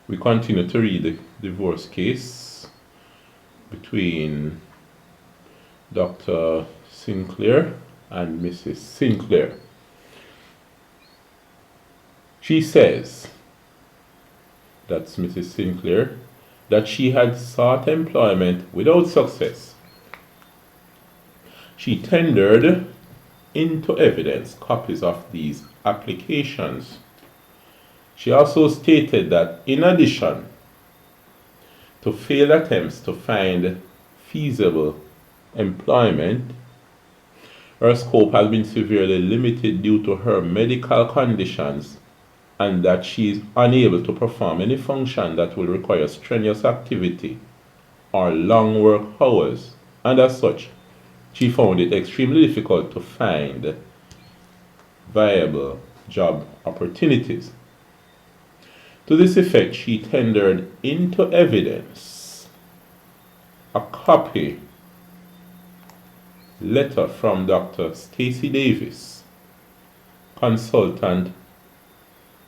We continue to read the divorce case between Dr. Sinclair and Mrs. Sinclair. She says, that's Mrs. Sinclair, that she had sought employment without success. She tendered into evidence copies of these applications. She also stated that in addition to failed attempts to find feasible employment, her scope has been severely limited due to her medical conditions and that she is unable to perform any function that will require strenuous activity or long work hours, and as such, she found it extremely difficult to find viable job opportunities. To this effect, she tendered into evidence a copy letter from Dr. Stacy Davis, consultant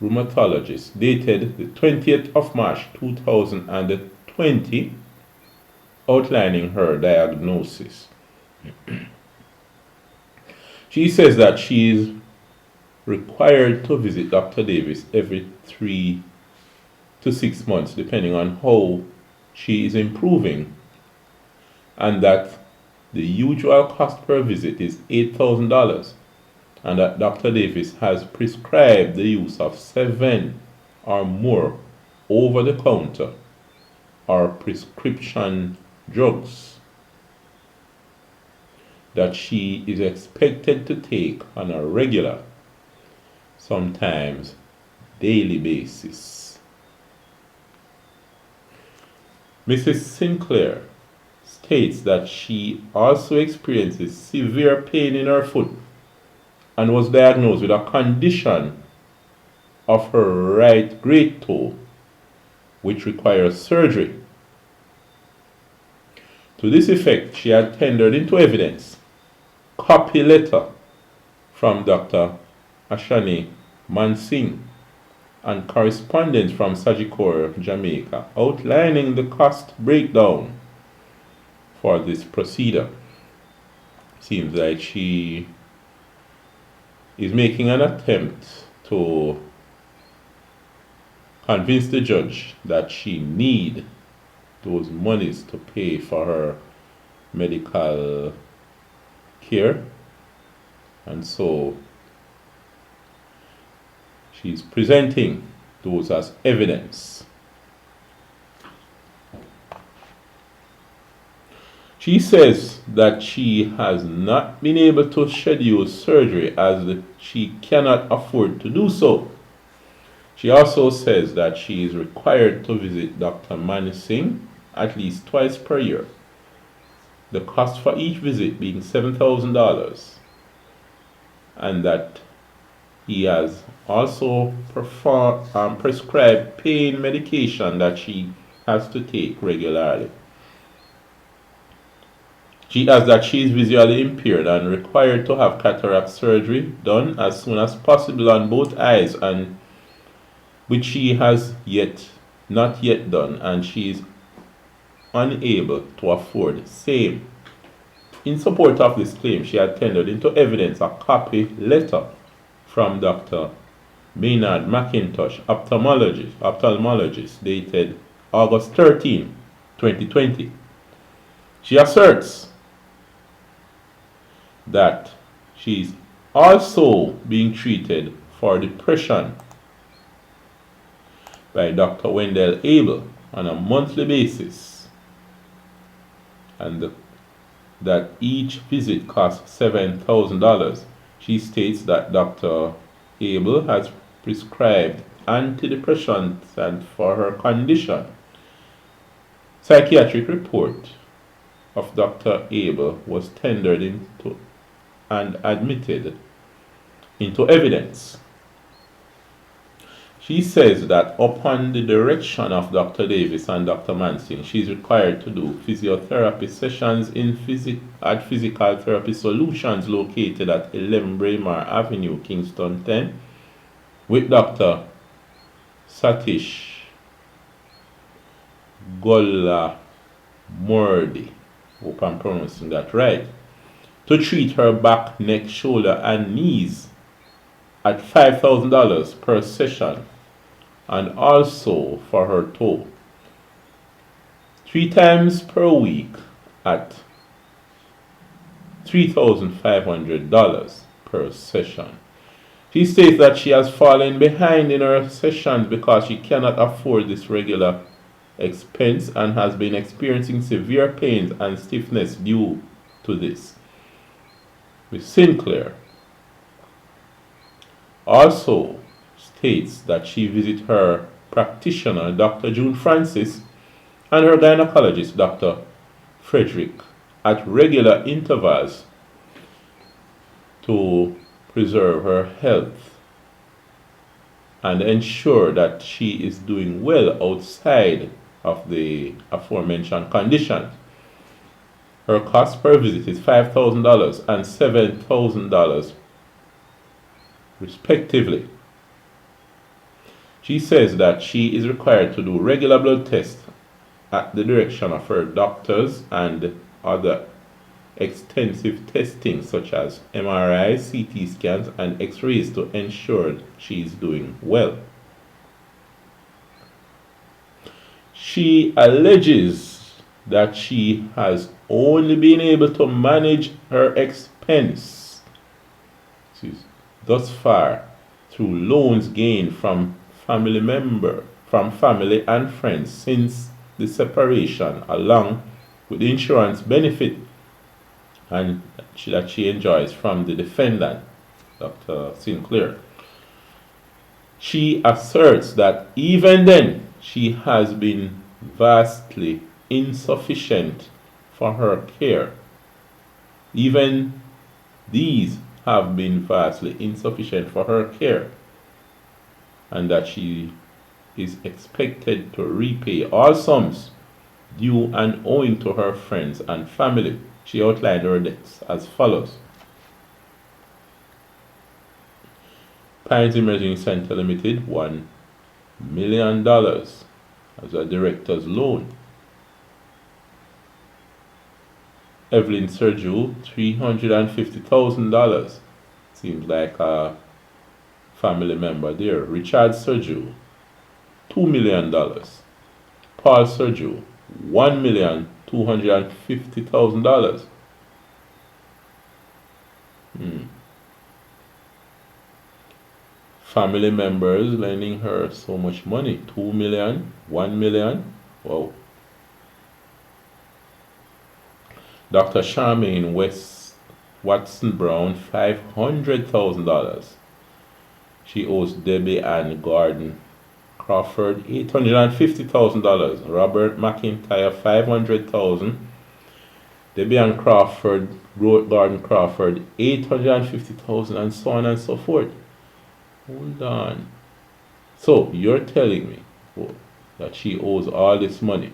rheumatologist, dated the 20th of March 2020, outlining her diagnosis. She says that she is required to visit Dr. Davis every 3 to 6 months, depending on how she is improving, and that the usual cost per visit is $8,000, and that Dr. Davis has prescribed the use of 7 or more over-the-counter or prescription drugs that she is expected to take on a regular, sometimes daily basis. Mrs. Sinclair states that she also experiences severe pain in her foot and was diagnosed with a condition of her right great toe, which requires surgery. To this effect, she had tendered into evidence copy letter from Dr. Ashani Mansingh and correspondence from Sagicor, Jamaica, outlining the cost breakdown for this procedure. Seems like she is making an attempt to convince the judge that she need those monies to pay for her medical care, and so she's presenting those as evidence. She says that she has not been able to schedule surgery as she cannot afford to do so. She also says that she is required to visit Dr. Mansingh at least twice per year, the cost for each visit being $7,000, and that he has also prescribed pain medication that she has to take regularly. She adds that she is visually impaired and required to have cataract surgery done as soon as possible on both eyes, and which she has not yet done, and she is unable to afford same. In support of this claim, she had tendered into evidence a copy letter from Dr. Maynard McIntosh, ophthalmologist, dated August 13, 2020. She asserts that she is also being treated for depression by Dr. Wendell Abel on a monthly basis, and that each visit costs $7,000. She states that Dr. Abel has prescribed antidepressants and for her condition. Psychiatric report of Dr. Abel was tendered into and admitted into evidence. She says that upon the direction of Dr. Davis and Dr. Mansingh, she is required to do physiotherapy sessions at Physical Therapy Solutions located at 11 Braemar Avenue, Kingston 10, with Dr. Satish Gola Mordi, hope I'm pronouncing that right, to treat her back, neck, shoulder, and knees at $5,000 per session, and also for her toe 3 times per week at $3,500 per session. She states that she has fallen behind in her sessions because she cannot afford this regular expense and has been experiencing severe pains and stiffness due to this. Ms. Sinclair also states that she visits her practitioner, Dr. June Francis, and her gynecologist, Dr. Frederick, at regular intervals to preserve her health and ensure that she is doing well outside of the aforementioned conditions. Her cost per visit is $5,000 and $7,000 respectively. She says that she is required to do regular blood tests at the direction of her doctors and other extensive testing such as MRIs, CT scans, and X-rays to ensure she is doing well. She alleges that she has only been able to manage her expense thus far through loans gained from family and friends since the separation, along with the insurance benefit and that she enjoys from the defendant, Dr. Sinclair. She asserts that even then she has been vastly insufficient for her care. Even these have been vastly insufficient for her care, and that she is expected to repay all sums due and owing to her friends and family. She outlined her debts as follows. Pines Emerging Center Limited, $1 million as a director's loan. Evelyn Sergio, $350,000. Seems like a family member there. Richard Sergio, $2 million. Paul Sergio, $1,250,000. Family members lending her so much money. 2 million, 1 million. Wow. Dr. Charmaine Watson Brown, $500,000. She owes Debbie Ann Gordon Crawford $850,000. Robert McIntyre $500,000. Debbie Ann Gordon Crawford $850,000, and so on and so forth. Hold on. So you're telling me that she owes all this money?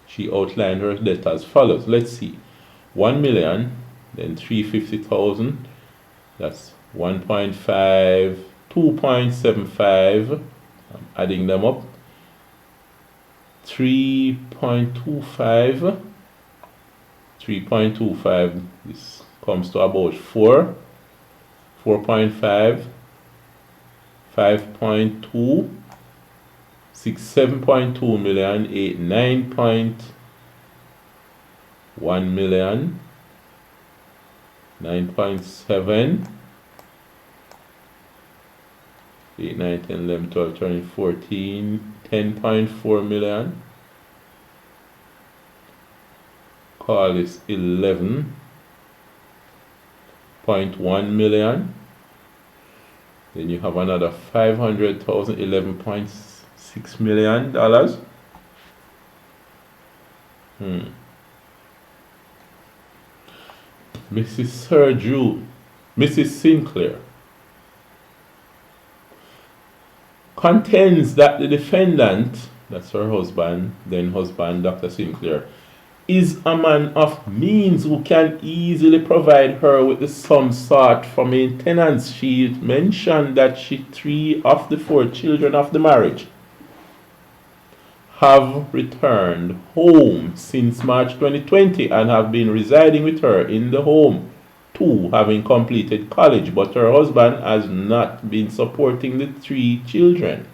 She outlined her debt as follows. Let's see. 1 million, then 350,000. That's 1.5, 2.75. I'm adding them up. 3.25. 3.25. This comes to about 4. 4.5. 5.2. 6, 7.2 million, 8, 9.1 million, 9.7, 8, 9, 10, 11, 12, 13, 14, 10.4 million. Call this 11.1 million. Then you have another 500,000, $11.6 million. Mrs. Sinclair contends that the defendant, that's her husband, then husband, Dr. Sinclair, is a man of means who can easily provide her with the sum sought for maintenance. She mentioned that 3 of the 4 children of the marriage have returned home since March 2020 and have been residing with her in the home, too, having completed college, but her husband has not been supporting the 3 children.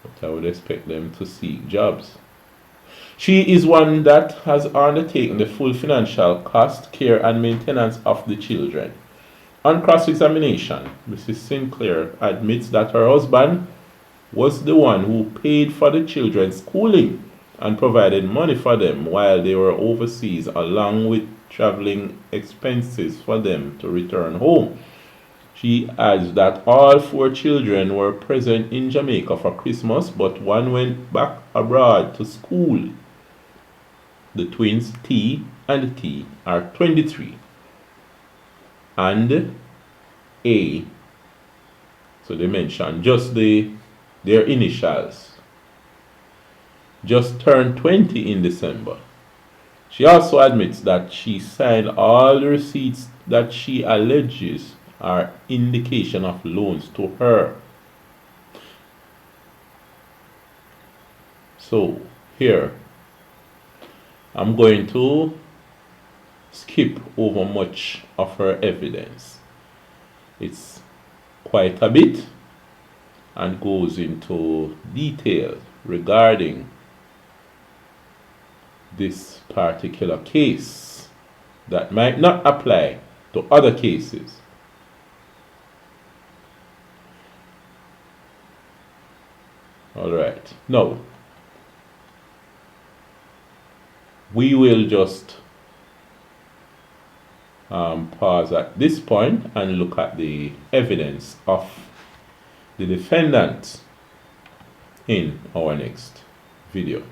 But I would expect them to seek jobs. She is one that has undertaken the full financial cost, care, and maintenance of the children. On cross-examination, Mrs. Sinclair admits that her husband was the one who paid for the children's schooling and provided money for them while they were overseas, along with traveling expenses for them to return home. She adds that all 4 children were present in Jamaica for Christmas, but one went back abroad to school. The twins T and T are 23, and A, so they mentioned just their initials, just turned 20 in December. She also admits that she signed all the receipts that she alleges are indication of loans to her. So here, I'm going to skip over much of her evidence. It's quite a bit and goes into detail regarding this particular case that might not apply to other cases. Alright, now we will just pause at this point and look at the evidence of the defendant in our next video.